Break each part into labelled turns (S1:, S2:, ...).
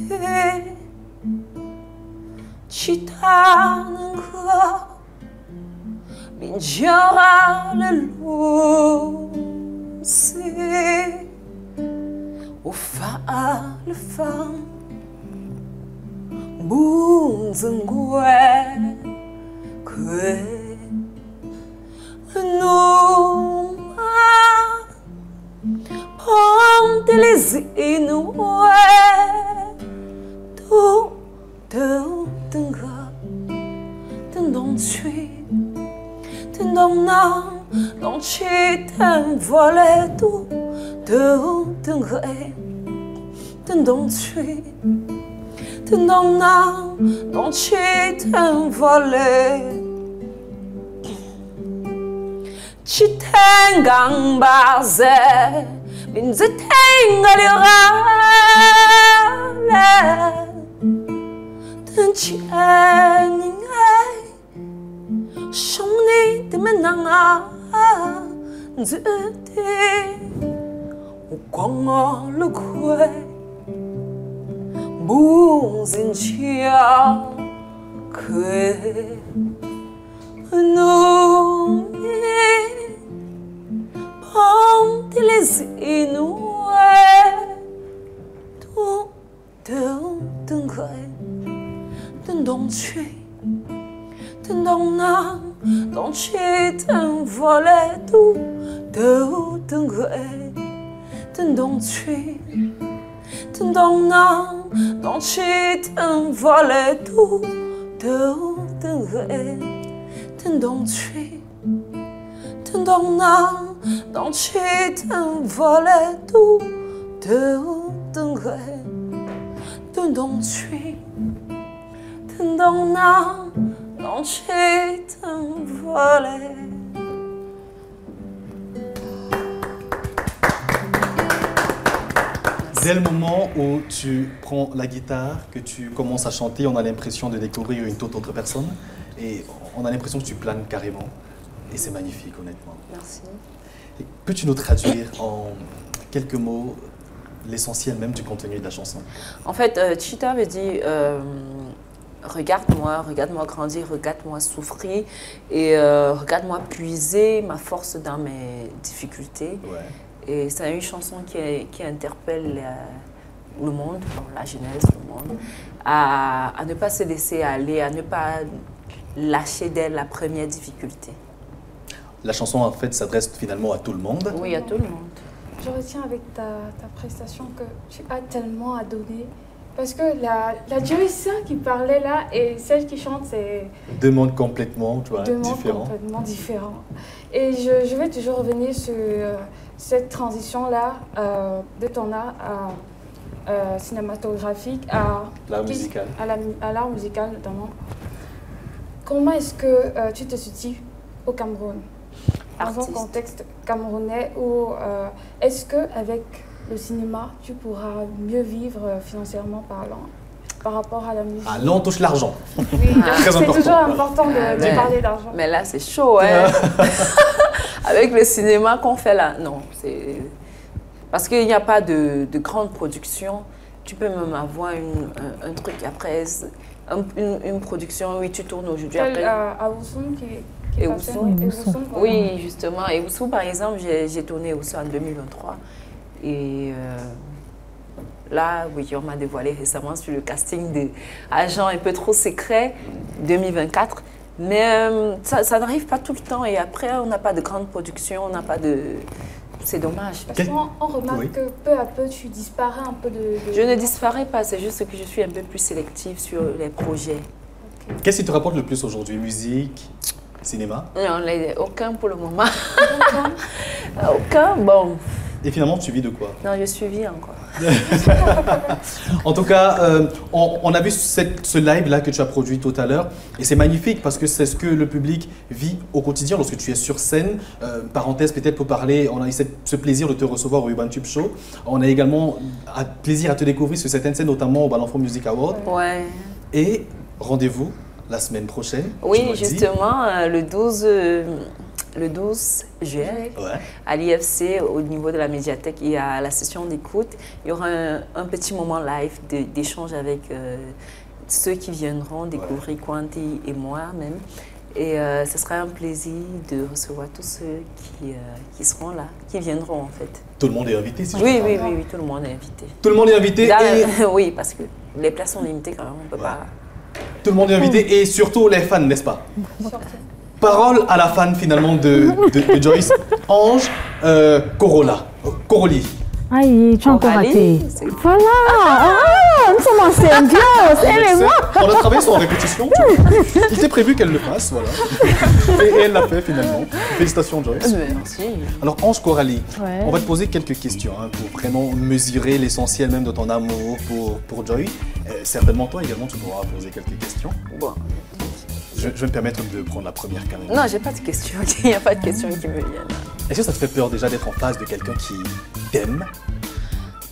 S1: 때 치타는 그 민저라를 루세 오파를 팡 뭉승괴 그에 누마 펑텔레지누에 또 등가 등동취 등동낭 동취 등벌레 또 등가에 등동취 등동낭 동취 등벌레 치탱강바세 민즈탱가려가래 든치앵잉에 숑니 뜨면낭아 즈티 우광얼루괴 무진치야 그의 눈이 펑텔레지누에 또 등가에 등동취 등동낭 동취 등벌레 또 등가에 등동취 등동낭 동취 등벌레 또 등가에 등동취 등동낭 동취 등벌레 또 등가에 등동취 등동낭 동취 등벌레.
S2: Dès le moment où tu prends la guitare, que tu commences à chanter, on a l'impression de découvrir une toute autre personne et on a l'impression que tu planes carrément. Et c'est magnifique, honnêtement.
S1: Merci.
S2: Peux-tu nous traduire en quelques mots l'essentiel même du contenu de la chanson?
S1: En fait, Chita me dit regarde-moi grandir, regarde-moi souffrir et regarde-moi puiser ma force dans mes difficultés.
S2: Ouais.
S1: Et c'est une chanson qui interpelle le monde, la jeunesse, le monde, à ne pas se laisser aller, à ne pas lâcher dès la première difficulté.
S2: La chanson, en fait, s'adresse finalement à tout le monde.
S1: Oui, à tout le monde.
S3: Je retiens avec ta prestation que tu as tellement à donner. Parce que la Joyce qui parlait là et celle qui chante, c'est...
S2: Deux mondes complètement, tu vois,
S3: complètement différents. Et je vais toujours revenir sur cette transition-là de ton art cinématographique à
S2: l'art musical.
S3: À l'art musical notamment. Comment est-ce que tu te situes au Cameroun? Dans un contexte camerounais où est-ce qu'avec le cinéma, tu pourras mieux vivre financièrement parlant par rapport à la musique?
S2: Ah, là, on touche l'argent.
S3: Oui, c'est toujours important de parler d'argent.
S1: Mais là, c'est chaud, hein. Avec le cinéma qu'on fait là, non. Parce qu'il n'y a pas de grande production. Tu peux même avoir un truc après, une production, oui, tu tournes aujourd'hui. Après.
S3: À Oussou
S1: Et Oussou. Oui, justement. Et Oussou, par exemple, j'ai tourné Oussou en 2023. Et là, oui, on m'a dévoilé récemment sur le casting d'Agent un peu trop secret 2024. Mais ça n'arrive pas tout le temps. Et après, on n'a pas de grande production, on n'a pas de... C'est dommage.
S3: Parce qu'on remarque que peu à peu, tu disparais un peu de...
S1: Je ne disparais pas, c'est juste que je suis un peu plus sélective sur les projets.
S2: Okay. Qu'est-ce qui te rapporte le plus aujourd'hui? Musique, cinéma?
S1: Non, aucun pour le moment. Aucun, bon.
S2: Et finalement, tu vis de quoi?
S1: Non, je suis vie encore.
S2: En tout cas, on a vu ce live-là que tu as produit tout à l'heure. Et c'est magnifique parce que c'est ce que le public vit au quotidien lorsque tu es sur scène. Parenthèse peut-être pour parler, on a eu ce plaisir de te recevoir au Urban Tube Show. On a également plaisir à te découvrir sur certaines scènes, notamment au Balanfo Music Award.
S1: Ouais.
S2: Et rendez-vous la semaine prochaine.
S1: Oui, justement, le 12 le 12 juillet,
S2: Ouais.
S1: à l'IFC, au niveau de la médiathèque, il y a la session d'écoute. Il y aura un petit moment live d'échange avec ceux qui viendront découvrir Kwanti et moi-même. Et ce sera un plaisir de recevoir tous ceux qui seront là, qui viendront en fait.
S2: Tout le monde est invité, si je
S1: Oui,
S2: comprends
S1: oui,
S2: bien.
S1: oui, oui, tout le monde est invité.
S2: Tout le monde est invité et
S1: Oui, parce que les places sont limitées quand même, on ne peut pas...
S2: tout le monde est invité et surtout les fans, n'est-ce pas? Parole à la fan finalement de Joyce. Ange Coroli.
S4: Aïe, tu as encore
S1: Coralie,
S4: raté.
S1: c'est-
S4: Voilà. Ah, nous sommes en symbiose, elle et moi.
S2: On a travaillé sur en répétition. Il était prévu qu'elle le fasse, voilà. Et elle l'a fait finalement. Félicitations Joyce.
S1: Merci.
S2: Alors Ange Coralie,
S4: Ouais.
S2: on va te poser quelques questions hein, pour vraiment mesurer l'essentiel même de ton amour pour Joy. Certainement toi également tu pourras poser quelques questions.
S1: Bon.
S2: Je vais me permettre de prendre la première quand même.
S1: Non, j'ai pas de questions. Il n'y a pas de questions qui me viennent.
S2: Est-ce que ça te fait peur déjà d'être en face de quelqu'un qui t'aime?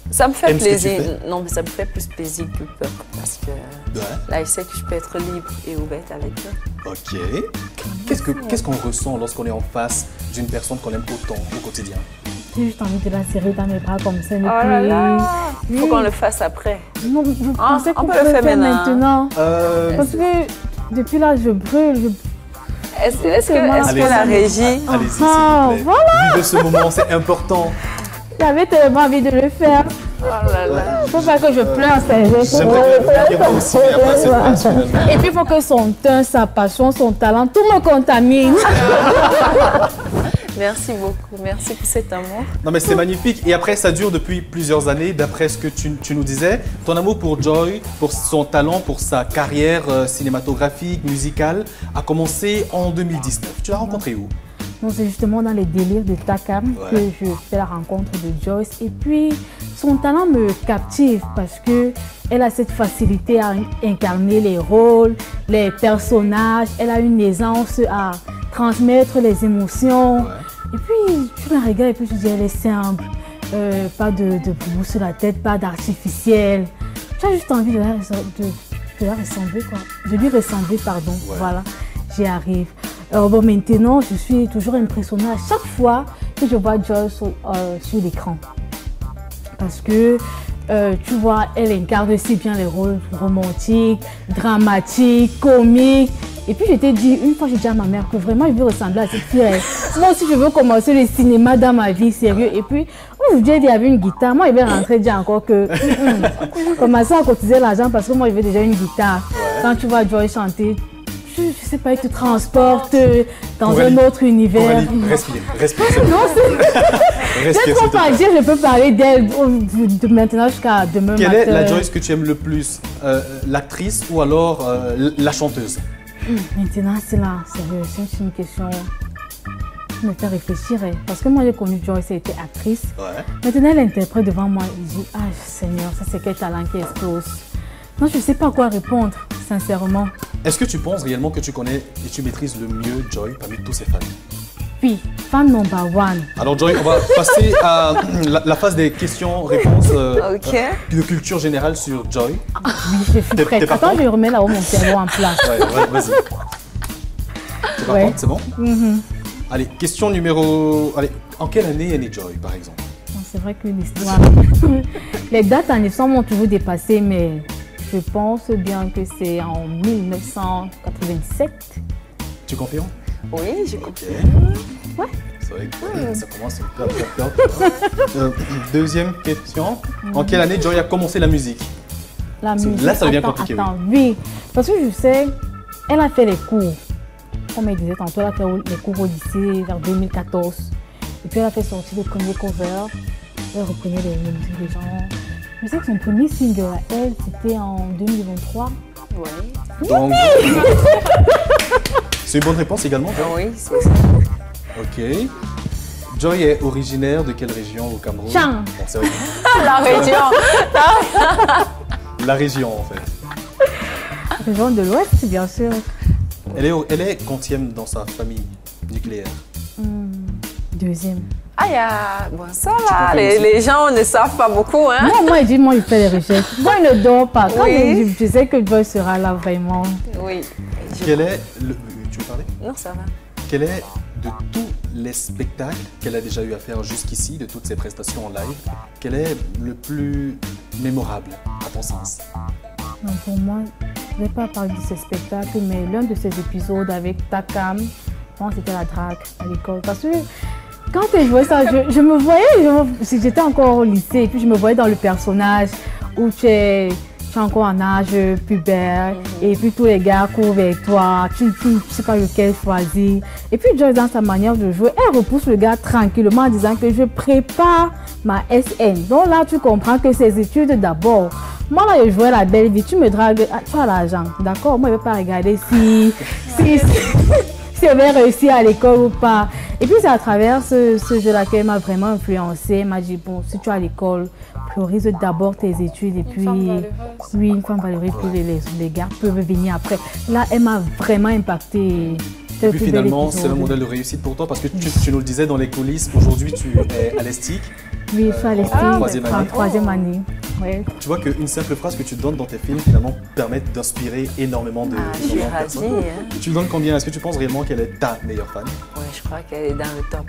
S1: Ça me fait
S2: Aimes ce que tu
S1: plaisir.
S2: fais?
S1: Non, mais ça me fait plus plaisir que peur. Parce que
S2: Ouais.
S1: là, je sais que je peux être libre et ouverte avec eux.
S2: Ok. Qu'est-ce qu'on ressent lorsqu'on est en face d'une personne qu'on aime autant au quotidien?
S4: J'ai juste envie de la serrer dans mes bras comme ça.
S1: Oh là là! Il faut qu'on le fasse après.
S4: Non, je
S1: Ah,
S4: pensais
S1: on
S4: qu'on
S1: peut
S4: pouvait
S1: le faire
S4: le faire
S1: maintenant.
S4: maintenant. Parce que depuis là, je brûle.
S1: Est-ce que
S2: Allez-y.
S1: la régie...
S2: Allez-y, s'il
S4: Ah,
S2: vous plaît.
S4: voilà.
S2: Vivez ce moment, c'est important.
S4: J'avais tellement envie de le faire.
S1: Oh là là!
S4: Il faut pas que je pleure, c'est
S2: J'aimerais bien dire aussi, mais après cette phrase finalement.
S4: Et puis il faut que son teint, sa passion, son talent, tout me contamine.
S1: Merci beaucoup. Merci pour cet amour.
S2: Non mais c'est magnifique et après ça dure depuis plusieurs années d'après ce que tu nous disais. Ton amour pour Joy, pour son talent, pour sa carrière cinématographique, musicale a commencé en 2019. Tu l'as rencontré où?
S4: Donc c'est justement dans les délires de Takam que je fais la rencontre de Joyce. Et puis son talent me captive parce que elle a cette facilité à incarner les rôles, les personnages. Elle a une aisance à transmettre les émotions. Et puis tu la regardes et puis tu dis elle est simple, pas de boubou sur la tête, pas d'artificiel. Tu as juste envie de la ressembler quoi. De lui ressembler pardon. Voilà, j'y arrive. Alors bon, maintenant, je suis toujours impressionnée à chaque fois que je vois Joyce sur l'écran. Parce que, tu vois, elle incarne si bien les rôles romantiques, dramatiques, comiques. Et puis, je t'ai dit, une fois, j'ai dit à ma mère que vraiment, je veux ressembler à cette fille. Moi aussi, je veux commencer le cinéma dans ma vie, sérieux. Et puis, aujourd'hui, il y avait une guitare. Moi, je vais rentrer dire encore que commencer à cotiser l'argent parce que moi, je veux déjà une guitare. Quand tu vois Joyce chanter, je ne sais pas, il te transporte dans
S2: Coralie,
S4: un autre univers.
S2: Coralie, respire.
S4: Non,
S2: Respire,
S4: c'est
S2: s'il
S4: trop
S2: te plaît.
S4: pas dire, je peux parler d'elle de maintenant jusqu'à demain
S2: Quelle
S4: matin.
S2: est la Joyce que tu aimes le plus? L'actrice ou alors la chanteuse?
S4: Maintenant, c'est là, sérieux, c'est une question qui me fait réfléchir. Parce que moi, j'ai connu Joyce, elle était actrice.
S2: Ouais.
S4: Maintenant, elle interprète devant moi et je dis, ah Seigneur, ça c'est quel talent qui explose. Non, je ne sais pas quoi répondre, sincèrement.
S2: Est-ce que tu penses réellement que tu connais et tu maîtrises le mieux Joy parmi tous ses fans?
S4: Puis, fan number one.
S2: Alors Joy, on va passer à la phase des questions-réponses
S1: Ok.
S2: de culture générale sur Joy.
S4: Oui, je suis
S2: T'es
S4: prête.
S2: partant?
S4: Attends, je remets là-haut mon cerveau en place.
S2: Ouais, vas-y. Tu
S4: Ouais.
S2: racontes, c'est bon? Allez, question numéro... Allez, en quelle année est née Joy, par exemple?
S4: Non, c'est vrai que l'histoire... Les dates en histoire m'ont toujours dépassé, mais je pense bien que c'est en 1987.
S2: Tu confirmes?
S1: Oui, j'ai compris.
S2: Ouais. C'est vrai que ça commence un peu à faire peur. Deuxième question. En quelle année Joy a commencé la musique?
S4: La musique,
S2: Là, ça devient
S4: attends,
S2: compliqué,
S4: attends, oui. Parce que je sais, elle a fait les cours. Comme elle disait tantôt, elle a fait les cours au lycée vers 2014. Et puis elle a fait sortir le premier cover. Elle reprenait les musiques des gens. Je sais que son premier single à elle, c'était en 2023.
S1: Oui.
S2: Donc, c'est une bonne réponse également, Joy?
S1: Oui, c'est ça.
S2: Ok. Joy est originaire de quelle région au Cameroun?
S4: Chang.
S2: Bon, c'est vrai.
S1: La région.
S2: La région, en fait.
S4: Région de l'Ouest, bien sûr.
S2: Elle est quantième dans sa famille nucléaire?
S4: Deuxième.
S1: Ah, il y a... Bon, ça
S2: Tu
S1: là,
S2: confirmes aussi?
S1: les gens ne savent pas beaucoup, hein.
S4: Moi, je fais des recherches. Moi, je ne dors pas. Quand
S1: Oui.
S4: je sais que Joy sera là vraiment.
S1: Oui.
S2: Quel est le... Tu veux parler?
S1: Non, ça va.
S2: Quel est de tous les spectacles qu'elle a déjà eu à faire jusqu'ici, de toutes ses prestations en live, quel est le plus mémorable à ton sens?
S4: Non, pour moi, je ne vais pas parler de ces spectacles, mais l'un de ces épisodes avec Takam, je pense que c'était la drague à l'école. Parce que quand elle jouait ça, je me voyais, j'étais encore au lycée, et puis je me voyais dans le personnage où tu es encore en âge pubère, et puis tous les gars courent vers toi, tu ne sais pas lequel choisir. Et puis Joyce, dans sa manière de jouer, elle repousse le gars tranquillement en disant que je prépare ma SN. Donc là, tu comprends que c'est études d'abord. Moi, là, je jouais la belle vie, tu me dragues, tu as l'argent, d'accord? Moi, je ne vais pas regarder si elle va réussir à l'école ou pas. Et puis, c'est à travers ce jeu-là qu'elle m'a vraiment influencée. Elle m'a dit, bon, si tu es à l'école, priorise d'abord tes études. Et puis, oui, une femme valeureuse, puis les gars peuvent venir après. Là, elle m'a vraiment impactée.
S2: Et puis finalement, c'est un modèle de réussite pour toi parce que tu nous le disais dans les coulisses, aujourd'hui tu es à l'ESTIC.
S4: Oui, je suis à l'ESTIC, en troisième année. Ouais.
S2: Tu vois qu'une simple phrase que tu donnes dans tes films finalement permet d'inspirer énormément de personnes. Hein. Tu donnes combien? Est-ce que tu penses réellement qu'elle est ta meilleure fan?
S1: Oui, je crois qu'elle est dans le top.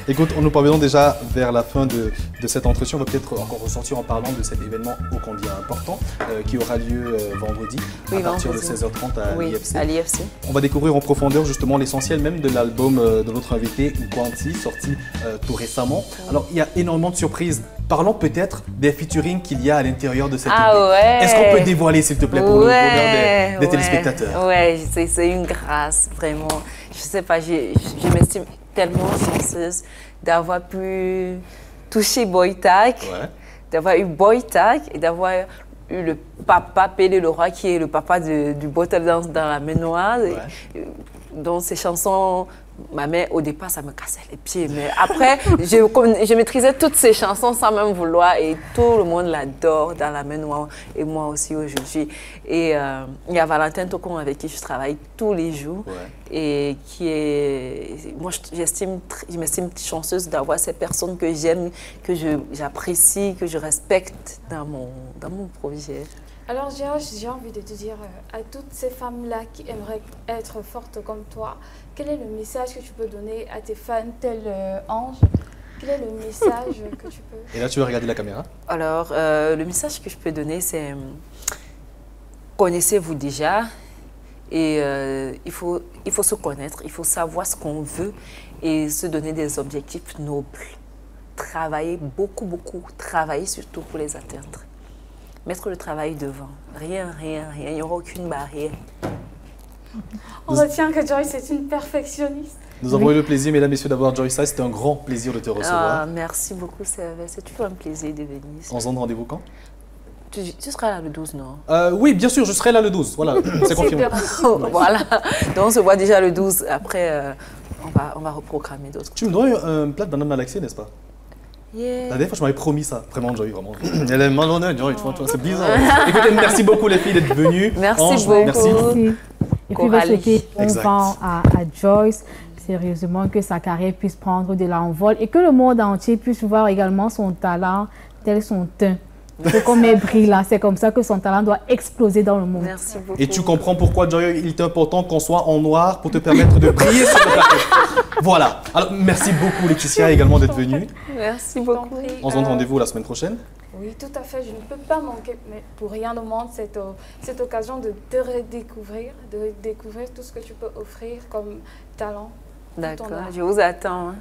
S2: Écoute, nous parvenons déjà vers la fin de cet entretien. On va peut-être encore ressortir en parlant de cet événement ô combien important qui aura lieu vendredi à partir de 16h30 à l'IFC. On va découvrir en profondeur justement l'essentiel même de l'album de notre invité, Nkwanti, sorti tout récemment. Alors, il y a énormément de surprises. Parlons peut-être des featuring qu'il y a à l'intérieur de cette EP.
S1: Ouais.
S2: Est-ce qu'on peut dévoiler, s'il te plaît, pour le bonheur des téléspectateurs?
S1: Oui, c'est une grâce, vraiment. Je sais pas, je m'estime tellement chanceuse d'avoir pu toucher Boytak, d'avoir eu Boytak et d'avoir eu le papa Pélé Leroy qui est le papa du Bottle Dance dans la Ménoise. Dont ces chansons, ma mère, au départ, ça me cassait les pieds. Mais après, je maîtrisais toutes ces chansons sans même vouloir. Et tout le monde l'adore dans la Ménoise. Et moi aussi aujourd'hui. Et il y a Valentin Tocon avec qui je travaille tous les jours. Et qui est... Moi, je m'estime chanceuse d'avoir ces personnes que j'aime, que j'apprécie, que je respecte dans mon projet.
S3: Alors, j'ai envie de te dire à toutes ces femmes-là qui aimeraient être fortes comme toi, quel est le message que tu peux donner à tes fans, tel Ange? Quel est le message que tu peux...
S2: Et là, tu veux regarder la caméra?
S1: Alors, le message que je peux donner, c'est connaissez-vous déjà et il faut se connaître, il faut savoir ce qu'on veut et se donner des objectifs nobles. Travailler beaucoup, travailler surtout pour les atteindre. Mettre le travail devant. Rien. Il n'y aura aucune barrière.
S3: On retient que Joyce est une perfectionniste.
S2: Nous avons eu le plaisir, mesdames et messieurs, d'avoir Joyce. C'était un grand plaisir de te recevoir.
S1: Merci beaucoup, c'est toujours un plaisir de venir.
S2: On se donne rendez-vous quand?
S1: Tu seras là le 12, non?
S2: Oui, bien sûr, je serai là le 12. Voilà, c'est confirmé.
S1: Voilà. Donc on se voit déjà le 12. Après, on va reprogrammer d'autres.
S2: Tu me dois un plat de banane malaxée, n'est-ce pas? La dernière fois, je m'avais promis ça. Vraiment, Joy, vraiment. Elle est malhonnête, Joy. C'est bizarre. Écoutez, merci beaucoup, les filles, d'être venues.
S1: Merci beaucoup.
S2: Merci.
S4: Et puis, je souhaiter bon vent à Joyce. Sérieusement, que sa carrière puisse prendre de l'envol et que le monde entier puisse voir également son talent tel son teint. C'est comme elle brille là, c'est comme ça que son talent doit exploser dans le monde.
S1: Merci beaucoup.
S2: Et tu comprends pourquoi, Joy, il est important qu'on soit en noir pour te permettre de briller sur le plateau. Voilà. Alors, merci beaucoup, Laetitia, également d'être venue.
S1: Merci beaucoup.
S2: On se donne rendez-vous la semaine prochaine.
S3: Oui, tout à fait. Je ne peux pas manquer, mais pour rien au monde, cette occasion de te redécouvrir, de découvrir tout ce que tu peux offrir comme talent.
S1: D'accord, je vous attends.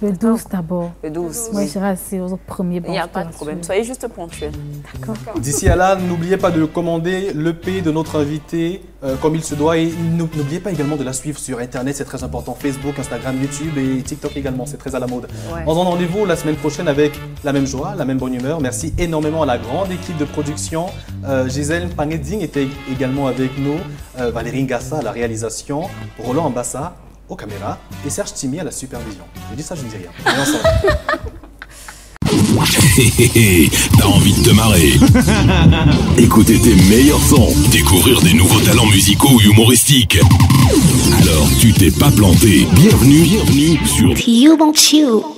S4: Le 12 d'abord.
S1: Le 12.
S4: Moi, je serai assis au premier banc.
S1: Il n'y a pas de problème. Soyez juste ponctuels.
S4: D'accord.
S2: D'ici à là, n'oubliez pas de commander l'EP de notre invité comme il se doit. Et n'oubliez pas également de la suivre sur Internet. C'est très important. Facebook, Instagram, YouTube et TikTok également. C'est très à la mode. On se donne rendez-vous la semaine prochaine avec la même joie, la même bonne humeur. Merci énormément à la grande équipe de production. Gisèle Pangeding était également avec nous. Valérie Ngassa à la réalisation. Roland Ambassa aux caméras et Serge Timi à la supervision. Je dis ça, je ne dis rien. On est ensemble.
S5: T'as envie de te marrer? Écouter tes meilleurs sons, découvrir des nouveaux talents musicaux ou humoristiques. Alors tu t'es pas planté. Bienvenue sur You Want You.